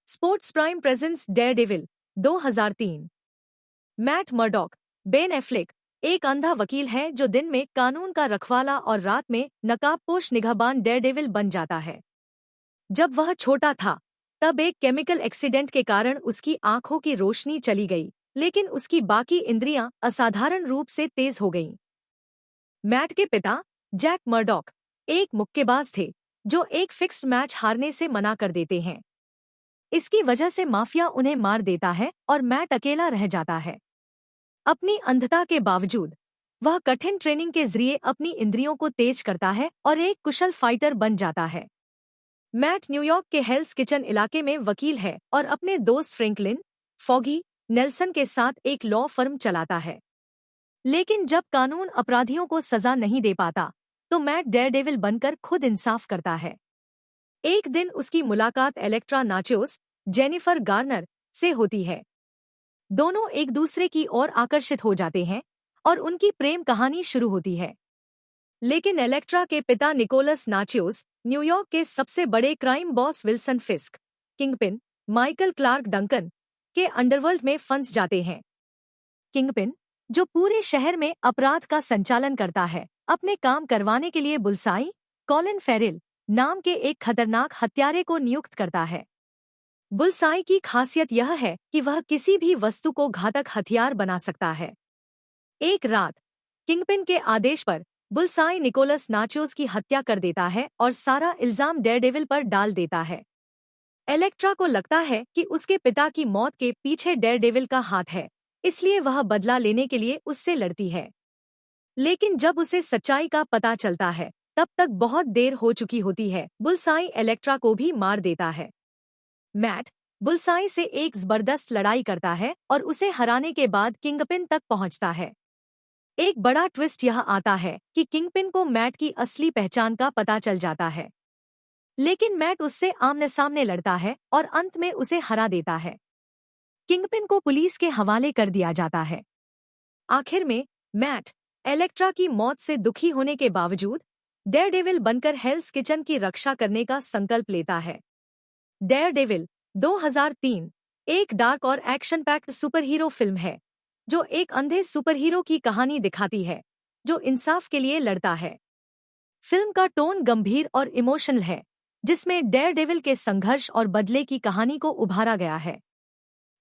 Sports prime presents Daredevil 2003। Matt Murdock. Ben Affleck एक अंधा वकील है जो दिन में कानून का रखवाला और रात में नकाबपोश निगहबान डेयरडेविल बन जाता है। जब वह छोटा था तब एक केमिकल एक्सीडेंट के कारण उसकी आंखों की रोशनी चली गई, लेकिन उसकी बाकी इंद्रियां असाधारण रूप से तेज हो गईं। मैट के पिता जैक मर्डॉक एक मुक्केबाज थे जो एक फिक्स्ड मैच हारने से मना कर देते हैं। इसकी वजह से माफिया उन्हें मार देता है और मैट अकेला रह जाता है। अपनी अंधता के बावजूद वह कठिन ट्रेनिंग के जरिए अपनी इंद्रियों को तेज करता है और एक कुशल फाइटर बन जाता है। मैट न्यूयॉर्क के हेल्स किचन इलाके में वकील है और अपने दोस्त फ्रैंकलिन फॉगी नेल्सन के साथ एक लॉ फर्म चलाता है। लेकिन जब कानून अपराधियों को सजा नहीं दे पाता तो मैट डेयरडेविल बनकर खुद इंसाफ करता है। एक दिन उसकी मुलाकात इलेक्ट्रा नाचोस जेनिफर गार्नर से होती है। दोनों एक दूसरे की ओर आकर्षित हो जाते हैं और उनकी प्रेम कहानी शुरू होती है। लेकिन इलेक्ट्रा के पिता निकोलस नाचोस न्यूयॉर्क के सबसे बड़े crime boss Wilson फिस्क kingpin Michael Clarke Duncan के अंडरवर्ल्ड में फंस जाते हैं। किंगपिन, जो पूरे शहर में अपराध का संचालन करता है, अपने काम करवाने के लिए बुलसाई कॉलिन फेरिल नाम के एक खतरनाक हत्यारे को नियुक्त करता है। बुलसाई की खासियत यह है कि वह किसी भी वस्तु को घातक हथियार बना सकता है। एक रात किंगपिन के आदेश पर बुलसाई निकोलस नाचोस की हत्या कर देता है और सारा इल्जाम डेयरडेविल पर डाल देता है। इलेक्ट्रा को लगता है कि उसके पिता की मौत के पीछे डेयरडेविल का हाथ है, इसलिए वह बदला लेने के लिए उससे लड़ती है। लेकिन जब उसे सच्चाई का पता चलता है तब तक बहुत देर हो चुकी होती है। बुलसाई इलेक्ट्रा को भी मार देता है। मैट बुलसाई से एक जबरदस्त लड़ाई करता है और उसे हराने के बाद किंगपिन तक पहुंचता है। एक बड़ा ट्विस्ट यह आता है कि किंगपिन को मैट की असली पहचान का पता चल जाता है, लेकिन मैट उससे आमने सामने लड़ता है और अंत में उसे हरा देता है। किंगपिन को पुलिस के हवाले कर दिया जाता है। आखिर में मैट इलेक्ट्रा की मौत से दुखी होने के बावजूद डेयरडेविल बनकर हेल्स किचन की रक्षा करने का संकल्प लेता है। डेयरडेविल 2003 एक डार्क और एक्शन पैक्ड सुपरहीरो फिल्म है जो एक अंधे सुपरहीरो की कहानी दिखाती है जो इंसाफ के लिए लड़ता है। फिल्म का टोन गंभीर और इमोशनल है, जिसमें डेयरडेविल के संघर्ष और बदले की कहानी को उभारा गया है।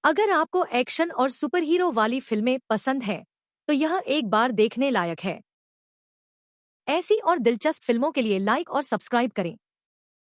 अगर आपको एक्शन और सुपरहीरो वाली फिल्में पसंद हैं, तो यह एक बार देखने लायक है। ऐसी और दिलचस्प फिल्मों के लिए लाइक और सब्सक्राइब करें।